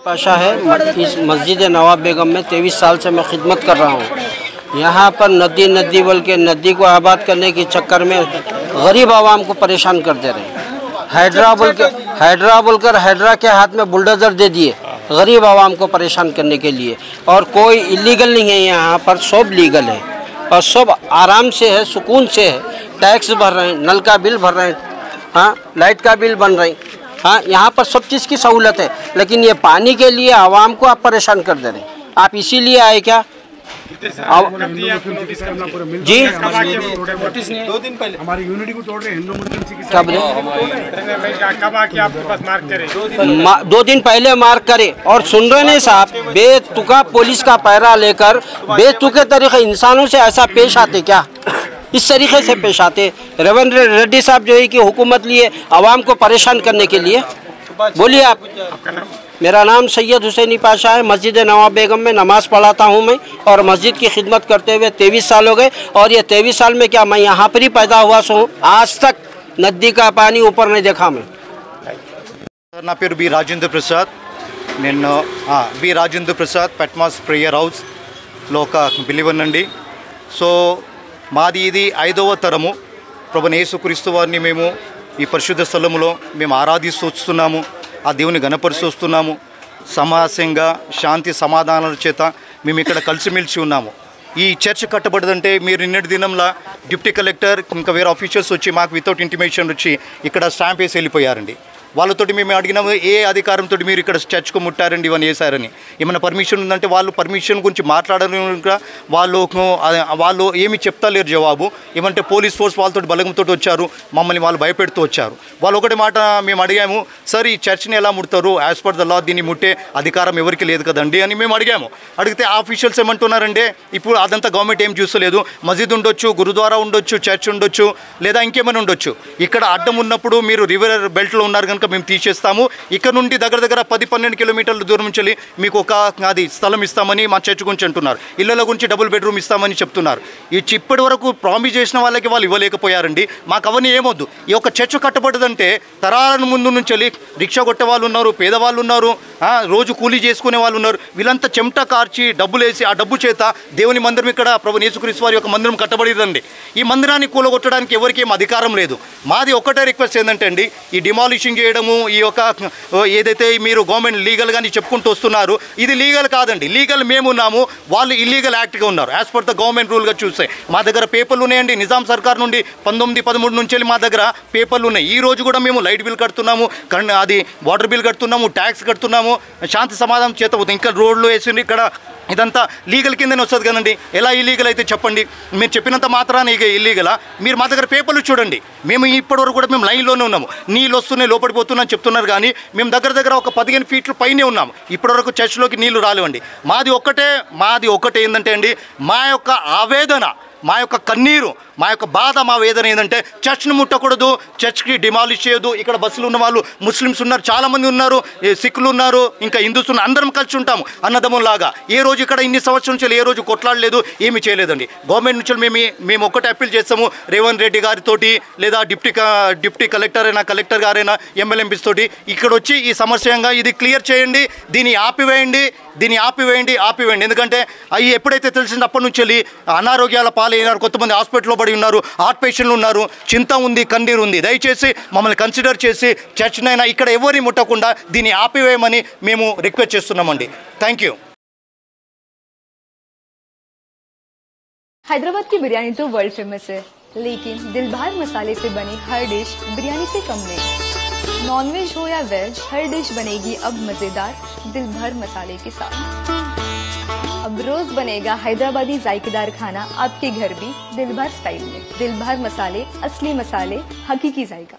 पाशा है। इस मस्जिद नवाब बेगम में 23 साल से मैं खिदमत कर रहा हूँ। यहाँ पर नदी बोल के नदी को आबाद करने के चक्कर में गरीब आवाम को परेशान कर दे रहे हैं। हाइड्रा बोलकर हाइड्रा के हाथ में बुलडोज़र दे दिए गरीब आवाम को परेशान करने के लिए। और कोई इलीगल नहीं है यहाँ पर, सब लीगल है और सब आराम से है, सुकून से है। टैक्स भर रहे हैं, नल का बिल भर रहे हैं, हाँ लाइट का बिल बन रहे हैं, हाँ यहाँ पर सब चीज़ की सहूलत है। लेकिन ये पानी के लिए आवाम को आप परेशान कर दे रहे हैं। आप इसीलिए आए क्या? जी 2 दिन पहले हमारी यूनिटी को तोड़ रहे हिंदू मुस्लिम की क्या बोले? मार्क 2 दिन पहले मार्क करे और सुन रहे नहीं साहब, बेतुका पुलिस का पैरा लेकर बेतुके तरीके इंसानों से ऐसा पेश आते क्या? इस तरीके से पेश आते। रेवंत रेड्डी साहब जो है कि हुकूमत लिए आवाम को परेशान करने के लिए। बोलिए आप। मेरा नाम सैयद हुसैनी पाशा है। मस्जिद नवाब बेगम में नमाज़ पढ़ाता हूँ मैं और मस्जिद की खिदमत करते हुए 23 साल हो गए। और ये 23 साल में क्या मैं यहाँ पर ही पैदा हुआ हूँ, आज तक नदी का पानी ऊपर नहीं देखा मैं। నా పేరు బి రాజేంద్ర ప్రసాద్. నేను బి రాజేంద్ర ప్రసాద్ పెట్మాస్ ప్రేయర్ హౌస్లో ఒక బిలీవర్ అండి. సో మాది ఇది 5వ తరము. ప్రభువైన యేసుక్రీస్తు వారిని మేము ఈ పరిశుద్ధ స్థలములో మేము ఆరాధిస్తూ వస్తున్నాము, ఆ దేవుని గణపరుస్తూ వస్తున్నాము. సమాసంగా శాంతి సమాధానాల చేత మేము ఇక్కడ కలిసిమెలిసి ఉన్నాము. ఈ చర్చ్ కట్టబడదంటే మీరు నిన్నటి దినంలో డిప్యూటీ కలెక్టర్ ఇంకా వేరే ఆఫీషియల్స్ వచ్చి మాకు వితౌట్ ఇంటిమేషన్ వచ్చి ఇక్కడ స్టాంప్ వేసి వెళ్ళిపోయారండి. వాళ్ళతోటి మేము అడిగినాము, ఏ అధికారంతో మీరు ఇక్కడ చర్చ్కు ముట్టారండి ఇవన్నీ వేశారని. ఏమైనా పర్మిషన్ ఉందంటే వాళ్ళు పర్మిషన్ గురించి మాట్లాడడం వాళ్ళు ఏమి చెప్తలేరు జవాబు. ఏమంటే పోలీస్ ఫోర్స్ వాళ్ళతో బలంతో వచ్చారు, మమ్మల్ని వాళ్ళు భయపెడుతూ వచ్చారు. వాళ్ళు ఒకటి మాట మేము అడిగాము, సార్ ఈ చర్చ్ని ఎలా ముడతారు, యాజ్ పర్ ద లా దీన్ని ముట్టే అధికారం ఎవరికి లేదు కదండి అని మేము అడిగాము. అడిగితే ఆఫీషియల్స్ ఏమంటున్నారంటే ఇప్పుడు అదంతా గవర్నమెంట్ ఏం చూస్తలేదు, మస్జిద్ ఉండొచ్చు, గురుద్వారా ఉండొచ్చు, చర్చ్ ఉండొచ్చు, లేదా ఇంకేమైనా ఉండొచ్చు, ఇక్కడ అడ్డం ఉన్నప్పుడు మీరు రివర్ బెల్ట్లో ఉన్నారు కనుక మేము తీసేస్తాము, ఇక్కడ నుండి దగ్గర 10-12 కిలోమీటర్ల దూరం నుంచి మీకు ఒక అది స్థలం ఇస్తామని మా చర్చ్ గురించి అంటున్నారు. ఇళ్ళ గురించి డబుల్ బెడ్రూమ్ ఇస్తామని చెప్తున్నారు. ఇప్పటి వరకు ప్రామిస్ చేసిన వాళ్ళకి వాళ్ళు ఇవ్వలేకపోయారండి. మాకు అవన్నీ ఏమొద్దు. ఈ యొక్క చర్చ్ కట్టబడదంటే తరాల ముందు నుంచి రిక్షా కొట్టే వాళ్ళు ఉన్నారు, పేదవాళ్ళు ఉన్నారు, రోజు కూలీ చేసుకునే వాళ్ళు ఉన్నారు. వీళ్ళంతా చెమట కార్చి డబ్బులు వేసి ఆ డబ్బు చేత దేవుని మందిరం ఇక్కడ ప్రభువైన యేసుక్రీస్తు వారి యొక్క మందిరం కట్టబడిదండి. ఈ మందిరాన్ని కూలగొట్టడానికి ఎవరికి ఏం అధికారం లేదు. మాది ఒక్కటే రిక్వెస్ట్ ఏంటంటే అండి, ఈ డిమాలిషింగ్ చేయడము, ఈ యొక్క ఏదైతే మీరు గవర్నమెంట్ లీగల్గా చెప్పుకుంటూ వస్తున్నారు, ఇది లీగల్ కాదండి. లీగల్ మేము ఉన్నాము, వాళ్ళు ఇల్లీగల్ యాక్ట్గా ఉన్నారు. యాజ్ పర్ ద గవర్నమెంట్ రూల్గా చూస్తే మా దగ్గర పేపర్లు ఉన్నాయండి. నిజాం సర్కార్ నుండి 1913 నుంచి మా దగ్గర పేపర్లు ఉన్నాయి. ఈ రోజు కూడా మేము లైట్ బిల్ కడుతున్నాము, అది వాటర్ బిల్ కడుతున్నాము, ట్యాక్స్ కడుతున్నాము. శాంతి సమాధానం చేత ఇంకా రోడ్లు వేసింది. ఇక్కడ ఇదంతా లీగల్ కిందనే వస్తుంది కదండి. ఎలా ఇల్లీగల్ అయితే చెప్పండి? మీరు చెప్పినంత మాత్రాన ఇక ఇల్లీగలా? మీరు మా దగ్గర పేపర్లు చూడండి. మేము ఇప్పటివరకు కూడా మేము లైన్లోనే ఉన్నాము. నీళ్ళు వస్తున్నాయి, లోపడిపోతున్నా అని చెప్తున్నారు, కానీ మేము దగ్గర ఒక 15 ఫీట్ల పైనే ఉన్నాము. ఇప్పటివరకు చర్చ్లోకి నీళ్లు రాలేవండి. మాది ఒక్కటే ఏంటంటే అండి, మా యొక్క ఆవేదన, మా యొక్క కన్నీరు, మా యొక్క బాధ, మా వేదన ఏంటంటే చర్చ్ను ముట్టకూడదు, చర్చ్కి డిమాలిష్ చేయదు. ఇక్కడ బస్సులు ఉన్న వాళ్ళు ముస్లిమ్స్ ఉన్నారు, చాలామంది ఉన్నారు, సిక్కులు ఉన్నారు, ఇంకా హిందూస్ ఉన్నారు, అందరం కలిసి ఉంటాము అన్నదమ్ములాగా. ఏ రోజు ఇక్కడ ఇన్ని సంవత్సరం నుంచి ఏ రోజు కొట్లాడలేదు, ఏమీ చేయలేదండి. గవర్నమెంట్ నుంచి మేము ఒక్కటే అప్పీల్ చేస్తాము, రేవంత్ రెడ్డి గారితోటి లేదా డిప్యూటీ కలెక్టర్ అయినా, కలెక్టర్ గారైనా, ఎమ్మెల్యేంపీస్ తోటి ఇక్కడ వచ్చి ఈ సమస్యంగా ఇది క్లియర్ చేయండి, దీన్ని ఆపివేయండి. ఎందుకంటే అవి ఎప్పుడైతే తెలిసింది అప్పటి నుంచి అనారోగ్యాల పాలైనారు, కొంతమంది హాస్పిటల్లో పడి ఉన్నారు, హార్ట్ పేషెంట్లు ఉన్నారు, చింత ఉంది, కన్నీరు ఉంది. దయచేసి మమ్మల్ని కన్సిడర్ చేసి చర్చ్నైనా ఇక్కడ ఎవరిని ముట్టకుండా దీన్ని ఆపివేయమని మేము రిక్వెస్ట్ చేస్తున్నామండి. Thank you. हैदराबाद की बिरयानी तो वर्ल्ड फेमस है, लेकिन दिल भर मसाले से बनी हर डिश बिरयानी से कम नहीं। नॉनवेज हो या वेज, हर डिश बनेगी अब मजेदार दिल भर मसाले के साथ। अब रोज बनेगा हैदराबादी जायकेदार खाना आपके घर भी दिल भर स्टाइल में। दिल भर मसाले, असली मसाले, हकीकी जायका।